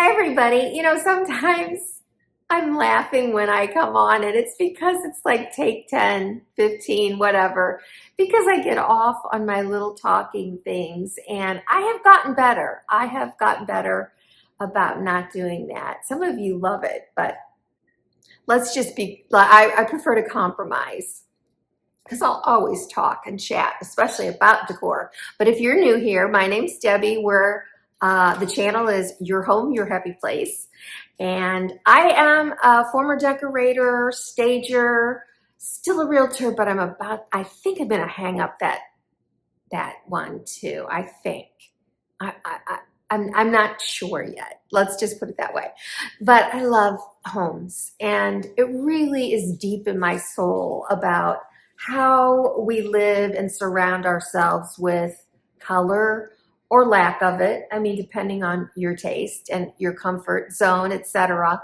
Hi, everybody. Sometimes I'm laughing when I come on, and it's because it's like take 10, 15, whatever, because I get off on my little talking things, and I have gotten better. I have gotten better about not doing that. Some of you love it, but let's just be, I prefer to compromise because I'll always talk and chat, especially about decor. But if you're new here, my name's Debbie. The channel is Your Home, Your Happy Place. And I am a former decorator, stager, still a realtor, but I think I'm gonna hang up that one too. I think. I'm not sure yet. Let's just put it that way. But I love homes, and it really is deep in my soul about how we live and surround ourselves with color or lack of it. I mean, depending on your taste and your comfort zone, etc.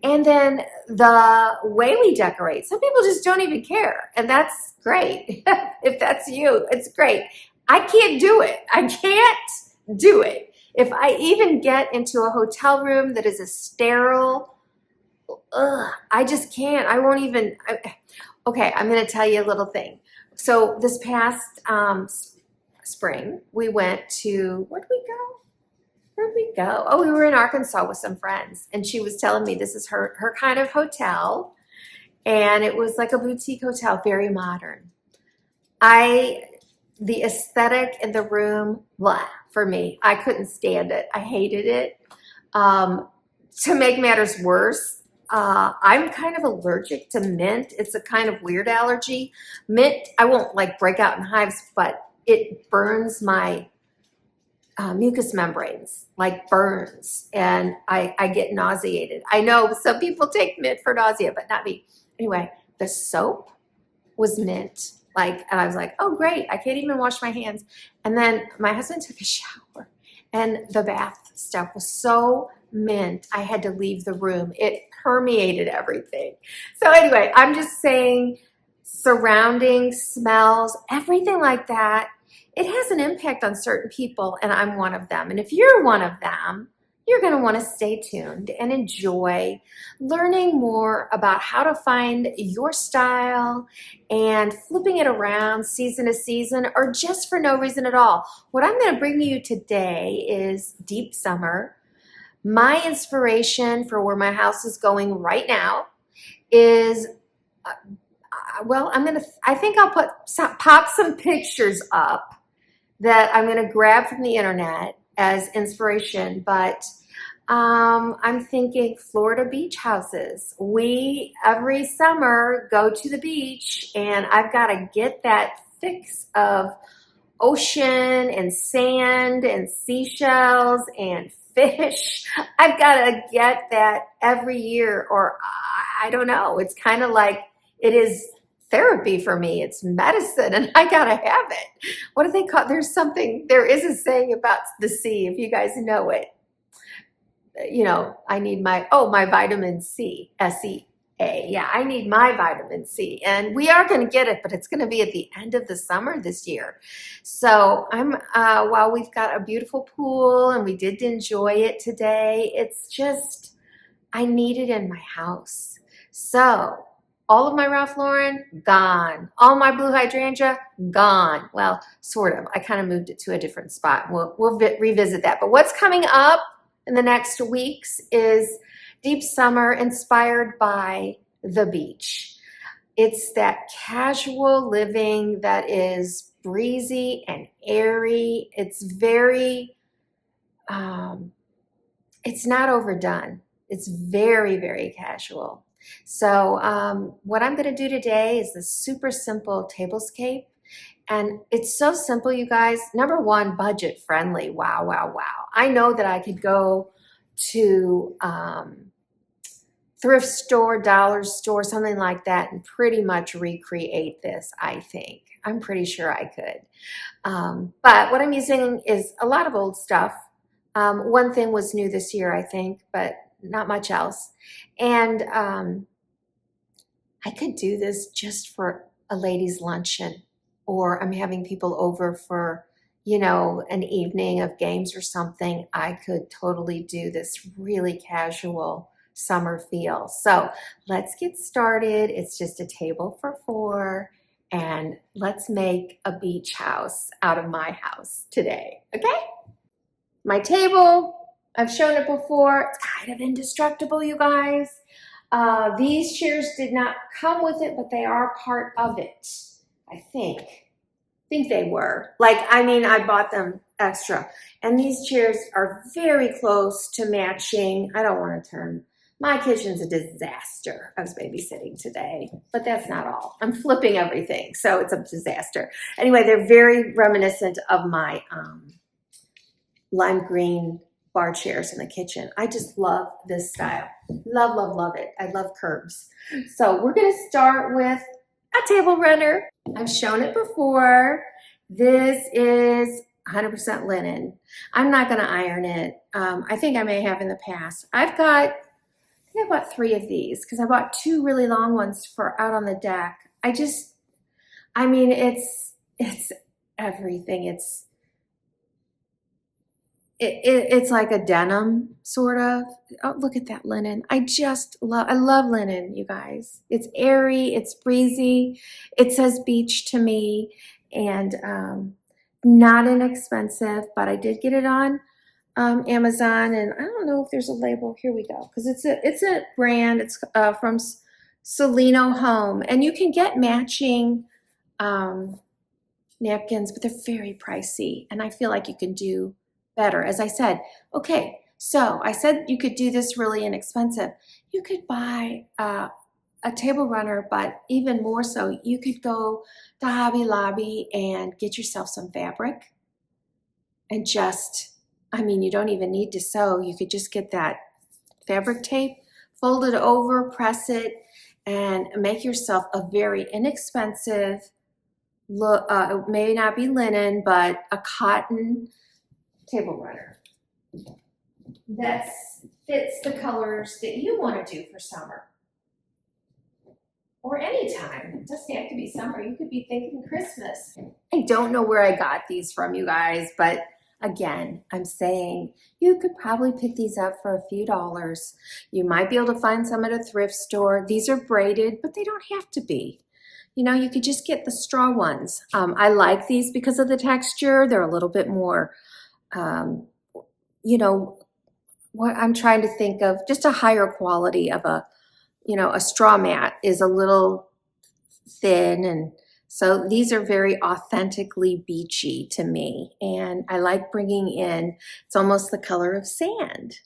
And then the way we decorate. Some people just don't even care, and that's great. If that's you, it's great. I can't do it. I can't do it. If I even get into a hotel room that is a sterile, I just can't. I won't even. Okay, I'm going to tell you a little thing. So this past spring, we went to, where'd we go? Where'd we go? Oh, we were in Arkansas with some friends, and she was telling me this is her kind of hotel, and it was like a boutique hotel, very modern. The aesthetic in the room, blah, for me. I couldn't stand it. I hated it. To make matters worse, I'm kind of allergic to mint. It's a kind of weird allergy. Mint, I won't like break out in hives, but it burns my mucous membranes, like burns, and I get nauseated. I know some people take mint for nausea, but not me. Anyway, the soap was mint. And I was like, oh, great. I can't even wash my hands. And then my husband took a shower, and the bath stuff was so mint, I had to leave the room. It permeated everything. So anyway, I'm just saying surroundings, smells, everything like that, it has an impact on certain people, and I'm one of them. And if you're one of them, you're going to want to stay tuned and enjoy learning more about how to find your style and flipping it around season to season, or just for no reason at all. What I'm going to bring you today is deep summer. My inspiration for where my house is going right now is, I think I'll pop some pictures up that I'm going to grab from the internet as inspiration, but I'm thinking Florida beach houses. We, every summer, go to the beach, and I've got to get that fix of ocean and sand and seashells and fish. I've got to get that every year, or I don't know. It's kind of like it is therapy for me. It's medicine, and I got to have it. What do they call? There is a saying about the sea, if you guys know it. I need my vitamin C, SEA. Yeah, I need my vitamin C, and we are going to get it, but it's going to be at the end of the summer this year. So while we've got a beautiful pool and we did enjoy it today, it's just, I need it in my house. So all of my Ralph Lauren, gone. All my blue hydrangea, gone. Well, sort of. I kind of moved it to a different spot. We'll revisit that. But what's coming up in the next weeks is deep summer inspired by the beach. It's that casual living that is breezy and airy. It's very, it's not overdone. It's very, very casual. So what I'm going to do today is this super simple tablescape. And it's so simple, you guys. Number one, budget friendly. Wow, wow, wow. I know that I could go to thrift store, dollar store, something like that, and pretty much recreate this, I think. I'm pretty sure I could. But what I'm using is a lot of old stuff. One thing was new this year, I think, but not much else. And I could do this just for a ladies' luncheon, or I'm having people over for, you know, an evening of games or something, I could totally do this really casual summer feel. So let's get started. It's just a table for four, and let's make a beach house out of my house today, okay? My table, I've shown it before. It's kind of indestructible, you guys. These chairs did not come with it, but they are part of it, I think. Think they were. Like, I mean, I bought them extra. And these chairs are very close to matching. I don't want to turn. My kitchen's a disaster. I was babysitting today, but that's not all. I'm flipping everything, so it's a disaster. Anyway, they're very reminiscent of my lime green bar chairs in the kitchen. I just love this style. Love, love, love it. I love curves. So we're going to start with a table runner. I've shown it before. This is 100% linen. I'm not going to iron it. I think I may have in the past. I think I bought 3 of these because I bought 2 really long ones for out on the deck. I mean, it's everything. It's like a denim sort of. Oh, look at that linen. I love linen, you guys. It's airy, it's breezy. It says beach to me, and not inexpensive, but I did get it on Amazon, and I don't know if there's a label. Here we go, because it's a brand. It's from Celino Home, and you can get matching napkins, but they're very pricey, and I feel like you can do better. As I said, okay, so I said you could do this really inexpensive. You could buy a table runner, but even more so, you could go to Hobby Lobby and get yourself some fabric and I mean, you don't even need to sew. You could just get that fabric tape, fold it over, press it, and make yourself a very inexpensive, it may not be linen, but a cotton table runner that fits the colors that you want to do for summer or anytime. It doesn't have to be summer. You could be thinking Christmas. I don't know where I got these from, you guys, but again, I'm saying you could probably pick these up for a few dollars. You might be able to find some at a thrift store. These are braided, but they don't have to be. You know, you could just get the straw ones. I like these because of the texture. They're a little bit more you know, what I'm trying to think of, just a higher quality of a straw mat is a little thin. And so these are very authentically beachy to me. And I like bringing in, it's almost the color of sand.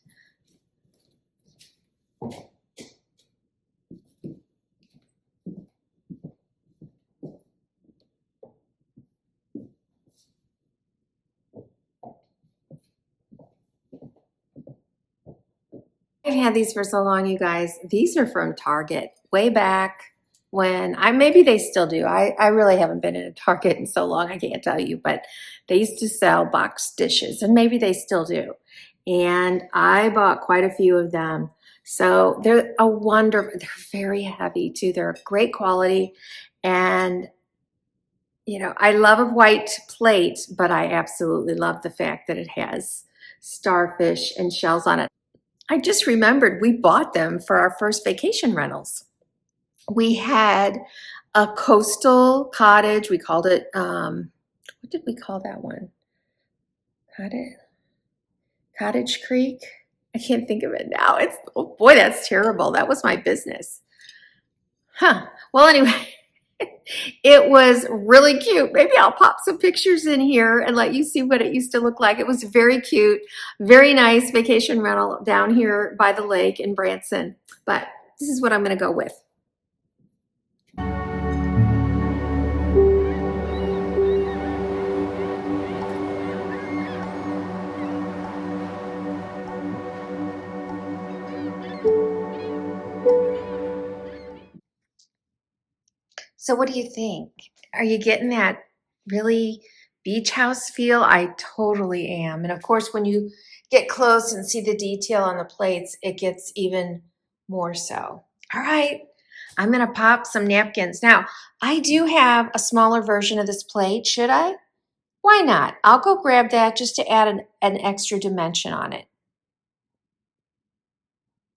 I've had these for so long, you guys. These are from Target way back when maybe they still do. I really haven't been in a Target in so long, I can't tell you, but they used to sell boxed dishes, and maybe they still do. And I bought quite a few of them. So they're they're very heavy too. They're great quality. And you know, I love a white plate, but I absolutely love the fact that it has starfish and shells on it. I just remembered we bought them for our first vacation rentals. We had a coastal cottage. We called it, what did we call that one? Cottage Creek? I can't think of it now. Oh boy, that's terrible. That was my business. Huh. Well, anyway, it was really cute. Maybe I'll pop some pictures in here and let you see what it used to look like. It was very cute, very nice vacation rental down here by the lake in Branson. But this is what I'm going to go with. So what do you think? Are you getting that really beach house feel? I totally am. And of course, when you get close and see the detail on the plates, it gets even more so. All right, I'm gonna pop some napkins. Now, I do have a smaller version of this plate. Should I? Why not? I'll go grab that just to add an extra dimension on it.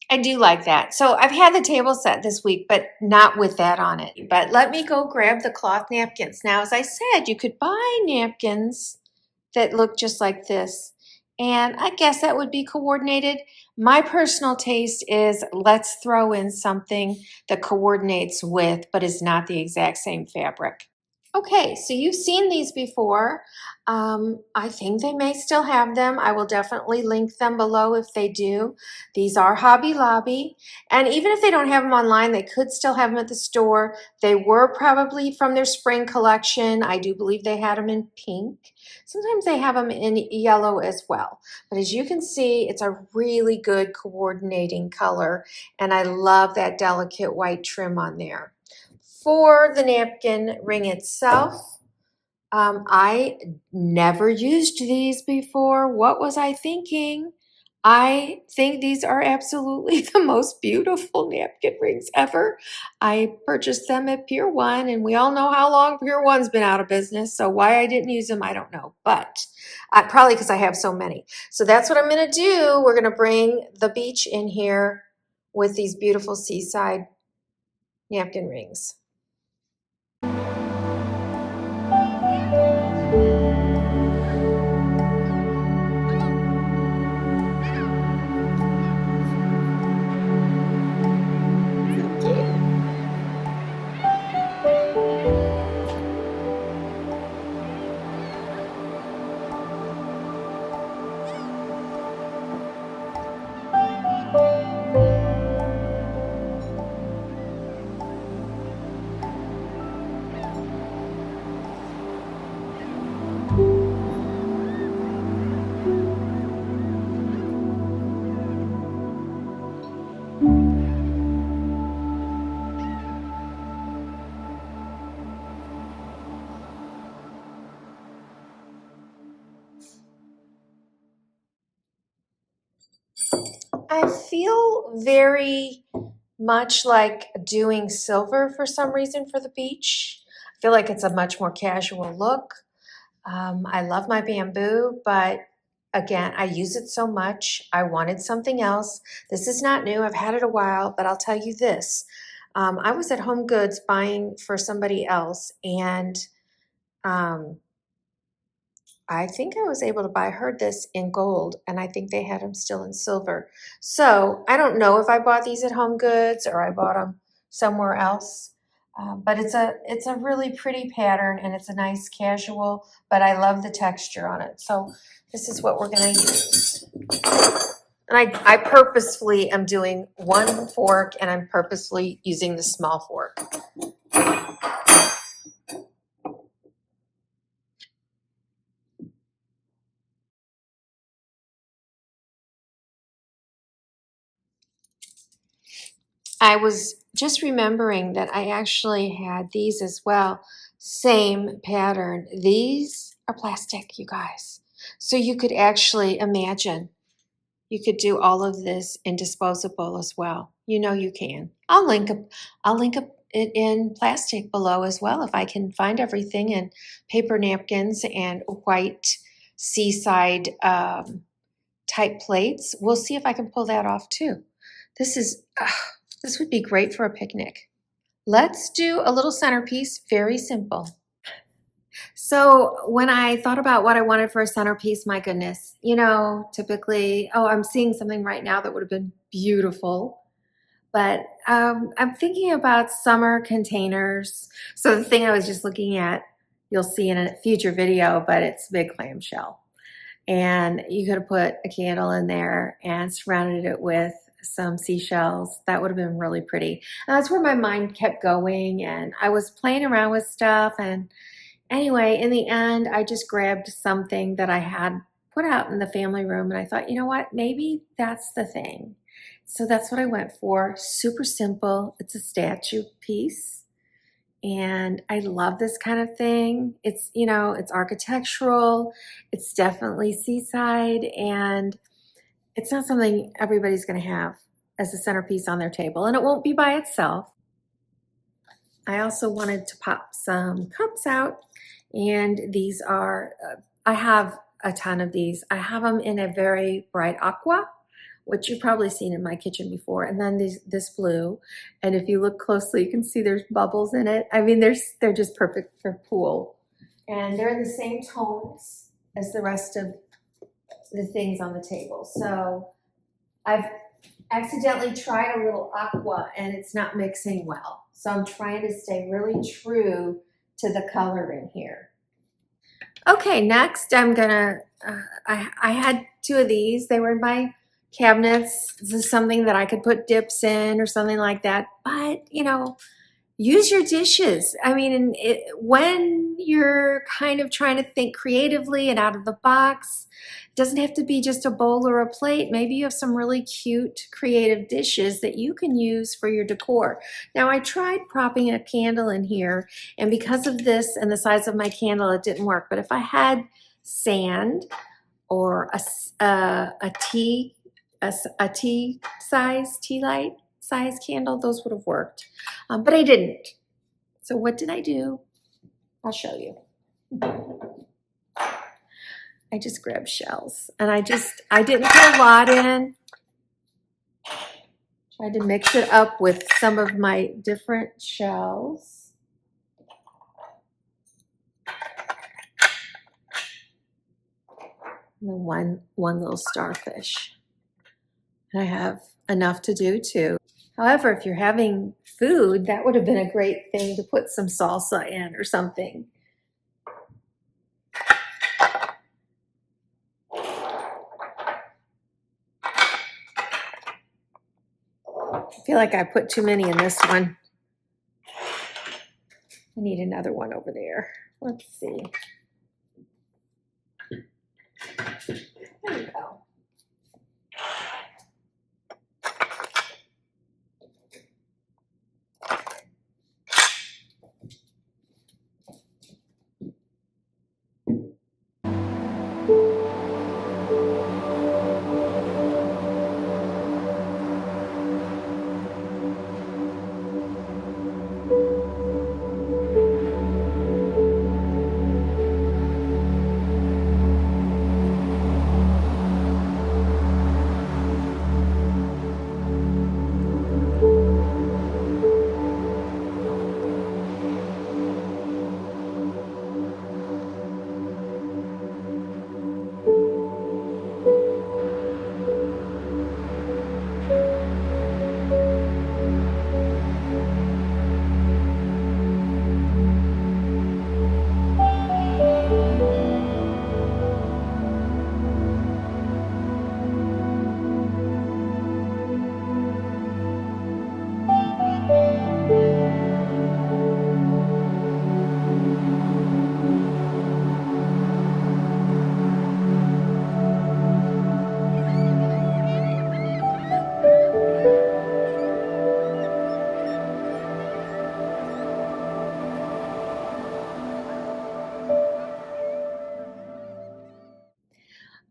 I do like that. So I've had the table set this week, but not with that on it. But let me go grab the cloth napkins. Now, as I said, you could buy napkins that look just like this. And I guess that would be coordinated. My personal taste is let's throw in something that coordinates with, but is not the exact same fabric. Okay, so you've seen these before. I think they may still have them. I will definitely link them below if they do. These are Hobby Lobby. And even if they don't have them online, they could still have them at the store. They were probably from their spring collection. I do believe they had them in pink. Sometimes they have them in yellow as well. But as you can see, it's a really good coordinating color. And I love that delicate white trim on there. For the napkin ring itself, I never used these before. What was I thinking? I think these are absolutely the most beautiful napkin rings ever. I purchased them at Pier 1, and we all know how long Pier 1's been out of business, so why I didn't use them, I don't know. But probably because I have so many. So that's what I'm going to do. We're going to bring the beach in here with these beautiful seaside napkin rings. I feel very much like doing silver for some reason for the beach. I feel like it's a much more casual look. I love my bamboo, but again, I use it so much. I wanted something else. This is not new. I've had it a while, but I'll tell you this. I was at Home Goods buying for somebody else, and um, I think I was able to buy her this in gold, and I think they had them still in silver. So I don't know if I bought these at Home Goods or I bought them somewhere else. But it's a really pretty pattern, and it's a nice casual, but I love the texture on it. So this is what we're going to use. And I purposefully am doing one fork, and I'm purposefully using the small fork. I was just remembering that I actually had these as well. Same pattern. These are plastic, you guys. So you could actually imagine you could do all of this in disposable as well. You know you can. I'll link up it in plastic below as well if I can find everything in paper napkins and white seaside type plates. We'll see if I can pull that off too. This would be great for a picnic. Let's do a little centerpiece, very simple. So when I thought about what I wanted for a centerpiece, my goodness, typically, I'm seeing something right now that would have been beautiful. But I'm thinking about summer containers. So the thing I was just looking at, you'll see in a future video, but it's big clamshell. And you could have put a candle in there and surrounded it with some seashells. That would have been really pretty. And that's where my mind kept going. And I was playing around with stuff. And anyway, in the end, I just grabbed something that I had put out in the family room. And I thought, you know what? Maybe that's the thing. So that's what I went for. Super simple. It's a statue piece. And I love this kind of thing. It's architectural. It's definitely seaside, and it's not something everybody's going to have as a centerpiece on their table, and it won't be by itself. I also wanted to pop some cups out, And these are, I have a ton of these. I have them in a very bright aqua, which you've probably seen in my kitchen before, and then this blue. And if you look closely, you can see there's bubbles in it. I mean, they're just perfect for pool. And they're in the same tones as the rest of the things on the table. So I've accidentally tried a little aqua and it's not mixing well. So I'm trying to stay really true to the color in here. Okay, next I'm gonna, I had two of these. They were in my cabinets. This is something that I could put dips in or something like that. But, you know, use your dishes. I mean, when you're kind of trying to think creatively and out of the box, it doesn't have to be just a bowl or a plate. Maybe you have some really cute creative dishes that you can use for your decor. Now, I tried propping a candle in here, and because of this and the size of my candle, it didn't work. But if I had sand or a tea light size candle, those would have worked. But I didn't. So what did I do? I'll show you. I just grabbed shells and I didn't put a lot in. Tried to mix it up with some of my different shells. And then one little starfish. And I have enough to do too. However, if you're having food, that would have been a great thing to put some salsa in or something. I feel like I put too many in this one. I need another one over there. Let's see. There we go.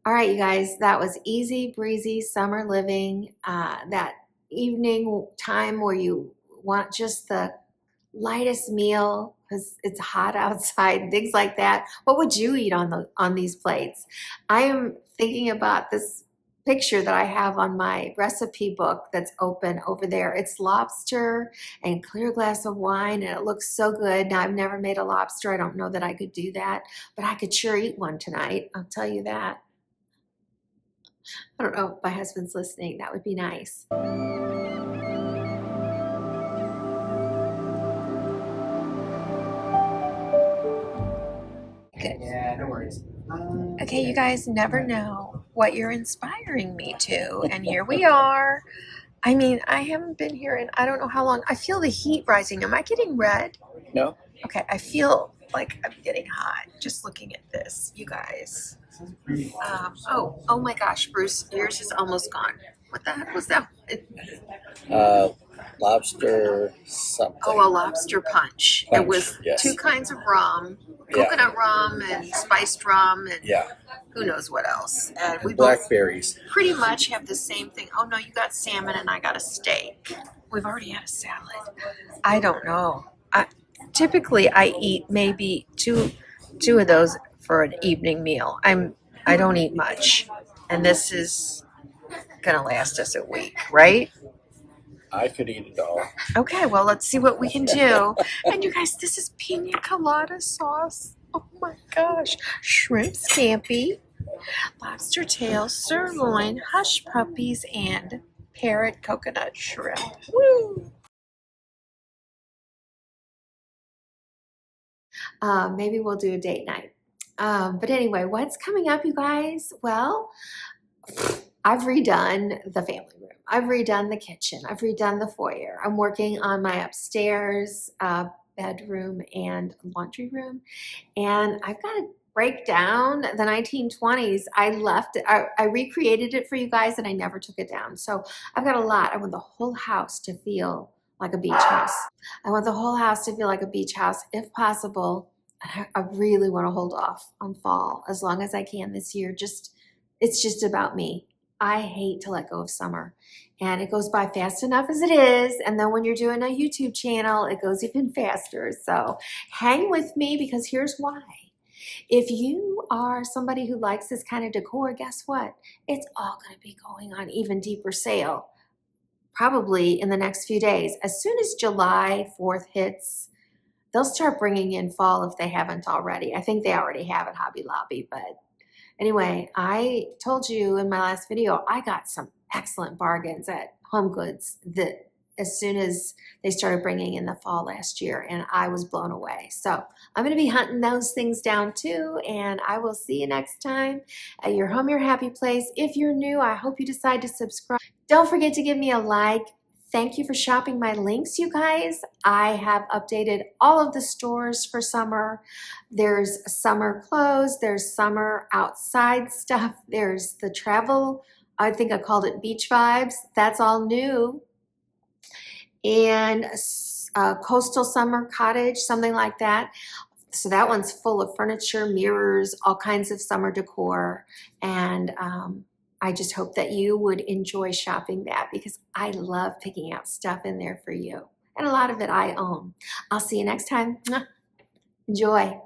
All right, you guys, that was easy breezy summer living. That evening time where you want just the lightest meal because it's hot outside, things like that. What would you eat on these plates? I am thinking about this picture that I have on my recipe book that's open over there. It's lobster and clear glass of wine, and it looks so good. Now, I've never made a lobster. I don't know that I could do that, but I could sure eat one tonight. I'll tell you that. I don't know if my husband's listening. That would be nice. Good. Yeah, no worries. Okay, you guys never know what you're inspiring me to. And here we are. I mean, I haven't been here in I don't know how long. I feel the heat rising. Am I getting red? No. Okay, I feel like I'm getting hot just looking at this, you guys. Oh my gosh, Bruce, yours is almost gone. What the heck was that? Lobster something. Oh, a lobster punch. It was yes. 2 kinds of rum, coconut rum and spiced rum and who knows what else. And we blackberries. Both pretty much have the same thing. Oh no, you got salmon and I got a steak. We've already had a salad. I don't know. Typically I eat maybe two 2 of those for an evening meal. I don't eat much, and this is gonna last us a week, right? I could eat it all. Okay, well, let's see what we can do. And you guys, this is pina colada sauce. Oh my gosh. Shrimp scampi, lobster tail, sirloin, hush puppies, and parrot coconut shrimp. Woo! Maybe we'll do a date night. But anyway, what's coming up, you guys? Well, I've redone the family room. I've redone the kitchen. I've redone the foyer. I'm working on my upstairs bedroom and laundry room. And I've got to break down the 1920s. I recreated it for you guys and I never took it down. So I've got a lot. I want the whole house to feel like a beach house. I want the whole house to feel like a beach house if possible. I really want to hold off on fall as long as I can this year. It's just about me. I hate to let go of summer, and it goes by fast enough as it is. And then when you're doing a YouTube channel, it goes even faster. So hang with me, because here's why. If you are somebody who likes this kind of decor, guess what? It's all going to be going on even deeper sale, probably in the next few days. As soon as July 4th hits, they'll start bringing in fall if they haven't already. I think they already have at Hobby Lobby, but anyway, I told you in my last video, I got some excellent bargains at Home Goods that as soon as they started bringing in the fall last year, and I was blown away. So I'm going to be hunting those things down too, and I will see you next time at your home, your happy place. If you're new, I hope you decide to subscribe. Don't forget to give me a like. Thank you for shopping my links, you guys. I have updated all of the stores for summer. There's summer clothes, there's summer outside stuff, there's the travel, I think I called it beach vibes. That's all new. And coastal summer cottage, something like that. So that one's full of furniture, mirrors, all kinds of summer decor. And I just hope that you would enjoy shopping that, because I love picking out stuff in there for you. And a lot of it I own. I'll see you next time. Enjoy.